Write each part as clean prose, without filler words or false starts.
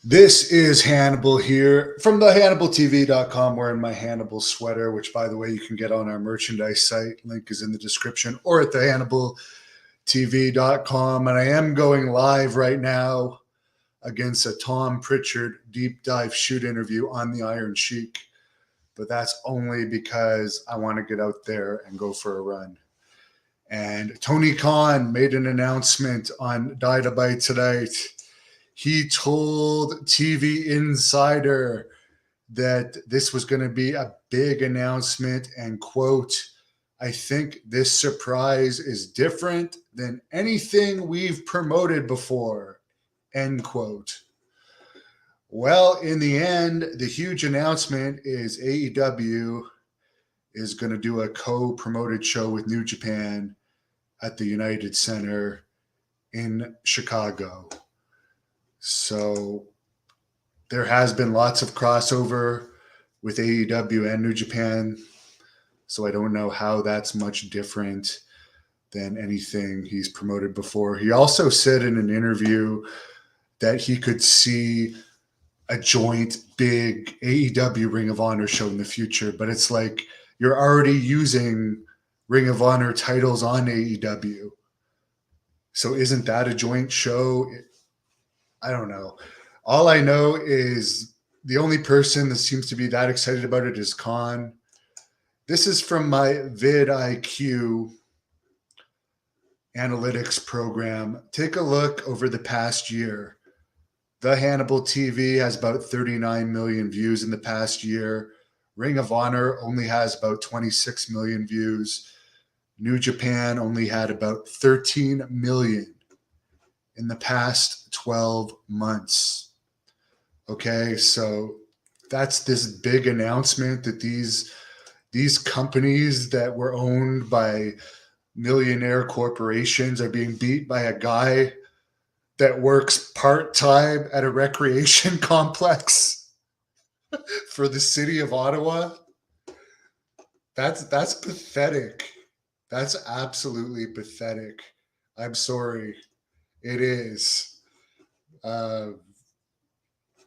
This is Hannibal here from the HannibalTV.com, wearing my Hannibal sweater, which, by the way, you can get on our merchandise site. Link is in the description, or at the HannibalTV.com. And I am going live right now against a Tom Pritchard deep dive shoot interview on the Iron Sheik. But that's only because I want to get out there and go for a run. And Tony Khan made an announcement on Dynamite tonight. He told TV Insider that this was going to be a big announcement and, quote, "I think this surprise is different than anything we've promoted before," end quote. Well, in the end, the huge announcement is AEW is going to do a co-promoted show with New Japan at the United Center in Chicago. So there has been lots of crossover with AEW and New Japan. So I don't know how that's much different than anything he's promoted before. He also said in an interview that he could see a joint big AEW Ring of Honor show in the future. But it's like you're already using Ring of Honor titles on AEW. So isn't that a joint show? I don't know. All I know is the only person that seems to be that excited about it is Khan. This is from my vidIQ analytics program. Take a look over the past year. The Hannibal TV has about 39 million views in the past year. Ring of Honor only has about 26 million views. New Japan only had about 13 million in the past 12 months. Okay, so that's this big announcement that these companies that were owned by millionaire corporations are being beat by a guy that works part-time at a recreation complex for the city of Ottawa. That's pathetic. That's absolutely pathetic. I'm sorry. It is. I'm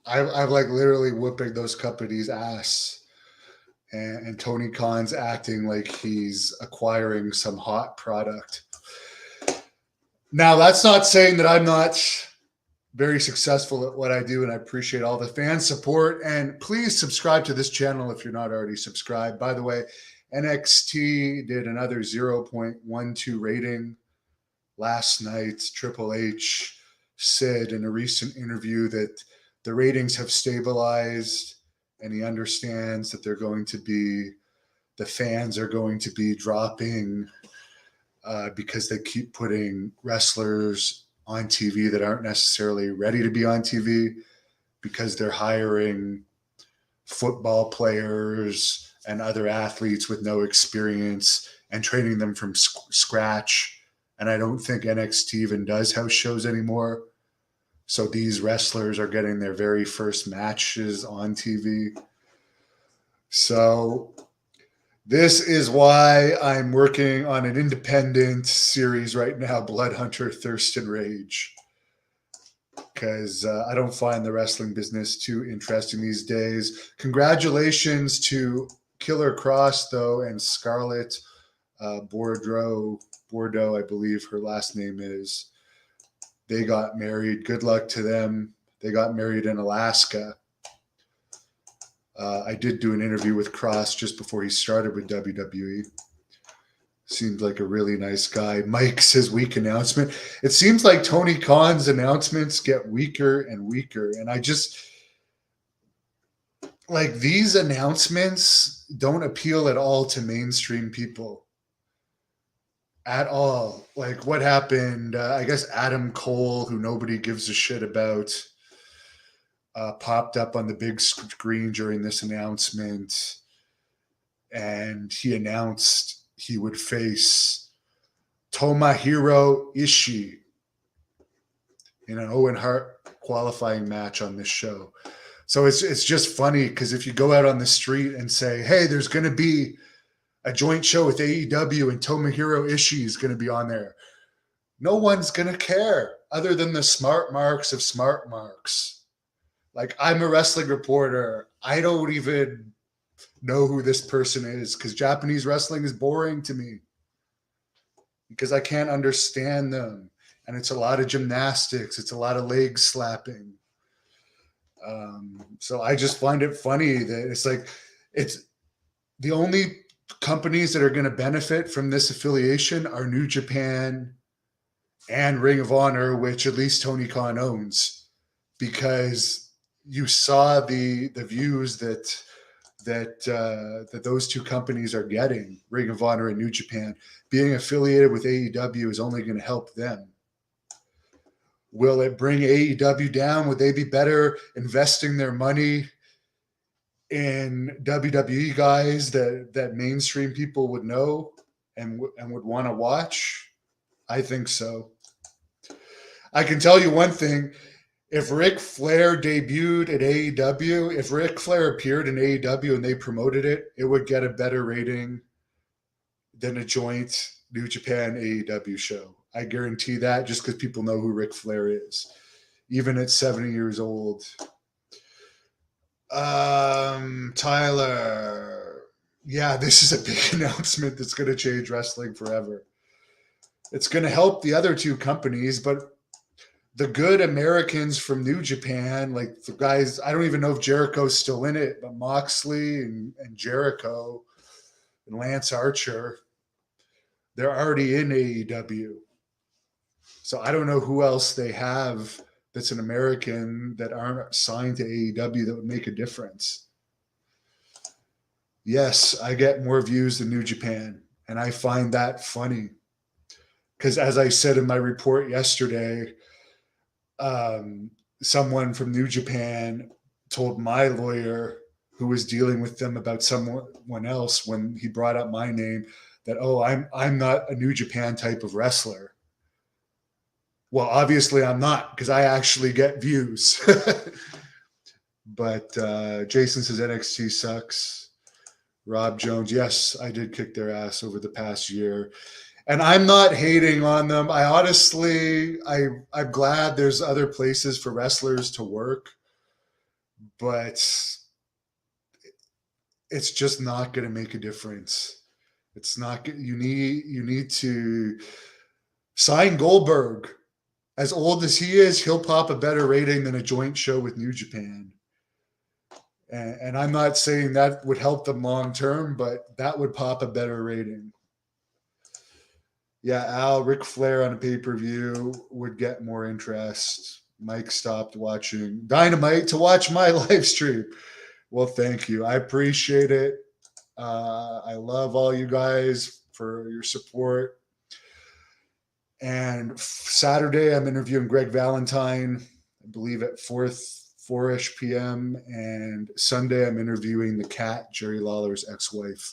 like literally whooping those companies' ass. And Tony Khan's acting like he's acquiring some hot product. Now, that's not saying that I'm not very successful at what I do, and I appreciate all the fan support. And please subscribe to this channel if you're not already subscribed. By the way, NXT did another 0.12 rating last night. Triple H said in a recent interview that the ratings have stabilized, and he understands that the fans are going to be dropping because they keep putting wrestlers on TV that aren't necessarily ready to be on TV, because they're hiring football players and other athletes with no experience and training them from scratch. And I don't think NXT even does house shows anymore. So these wrestlers are getting their very first matches on TV. So this is why I'm working on an independent series right now, Blood Hunter, Thirst and Rage, because I don't find the wrestling business too interesting these days. Congratulations to Killer Kross, though, and Scarlett Bordeaux, I believe her last name is. They got married. Good luck to them. They got married in Alaska. I did do an interview with Kross just before he started with WWE. Seemed like a really nice guy. Mike says weak announcement. It seems like Tony Khan's announcements get weaker and weaker. And I just, like, these announcements don't appeal at all to mainstream people. At all. Like, what happened? I guess Adam Cole, who nobody gives a shit about, popped up on the big screen during this announcement, and he announced he would face Tomohiro Ishii in an Owen Hart qualifying match on this show. So it's just funny, because if you go out on the street and say, hey, there's going to be a joint show with AEW and Tomohiro Ishii is going to be on there, no one's going to care other than the smart marks of smart marks. Like, I'm a wrestling reporter. I don't even know who this person is because Japanese wrestling is boring to me because I can't understand them. And it's a lot of gymnastics. It's a lot of leg slapping. So I just find it funny that it's the only companies that are going to benefit from this affiliation are New Japan and Ring of Honor, which at least Tony Khan owns, because you saw the views that those two companies are getting, Ring of Honor and New Japan. Being affiliated with AEW is only going to help them. Will it bring AEW down? Would they be better investing their money in WWE guys that mainstream people would know and would want to watch? I think so. I can tell you one thing. If Ric Flair debuted at AEW, if Ric Flair appeared in AEW and they promoted it, it would get a better rating than a joint New Japan AEW show. I guarantee that, just because people know who Ric Flair is, even at 70 years old. Tyler, yeah, this is a big announcement that's going to change wrestling forever. It's going to help the other two companies, but the good Americans from New Japan, like the guys, I don't even know if Jericho's still in it, but Moxley and Jericho and Lance Archer, they're already in AEW. So I don't know who else they have that's an American that aren't signed to AEW that would make a difference. Yes, I get more views than New Japan, and I find that funny. Because as I said in my report yesterday, someone from New Japan told my lawyer who was dealing with them about someone else when he brought up my name that, oh, I'm not a New Japan type of wrestler. Well, obviously I'm not, because I actually get views. But Jason says NXT sucks. Rob Jones, yes, I did kick their ass over the past year. And I'm not hating on them. I honestly, I'm glad there's other places for wrestlers to work, but it's just not going to make a difference. It's not. You need to sign Goldberg. As old as he is, he'll pop a better rating than a joint show with New Japan. And I'm not saying that would help them long term, but that would pop a better rating. Yeah, Al, Ric Flair on a pay-per-view would get more interest. Mike stopped watching Dynamite to watch my live stream. Well, thank you. I appreciate it. I love all you guys for your support. And Saturday, I'm interviewing Greg Valentine, I believe at 4-ish p.m. And Sunday, I'm interviewing the Cat, Jerry Lawler's ex-wife,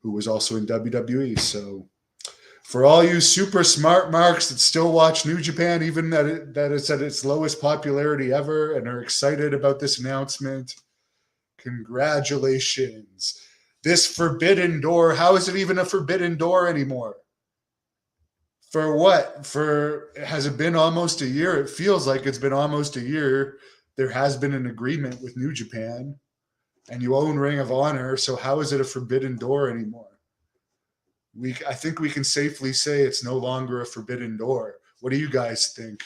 who was also in WWE. So for all you super smart marks that still watch New Japan, even that it's at its lowest popularity ever and are excited about this announcement, congratulations. This forbidden door, how is it even a forbidden door anymore? For what? Has it been almost a year? It feels like it's been almost a year. There has been an agreement with New Japan, and you own Ring of Honor, so how is it a forbidden door anymore? I think we can safely say it's no longer a forbidden door. What do you guys think?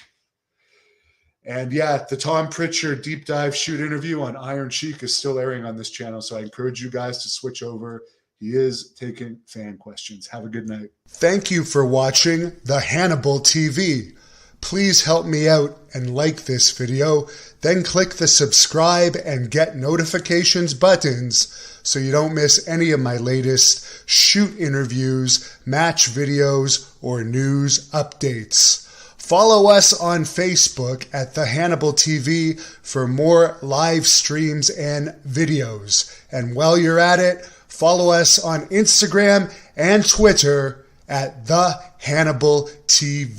And yeah, the Tom Pritchard deep dive shoot interview on Iron Sheik is still airing on this channel, so I encourage you guys to switch over. He is taking fan questions. Have a good night. Thank you for watching the Hannibal TV. Please help me out and like this video, then click the subscribe and get notifications buttons so you don't miss any of my latest shoot interviews, match videos, or news updates. Follow us on Facebook at The Hannibal TV for more live streams and videos. And while you're at it, follow us on Instagram and Twitter at The Hannibal TV.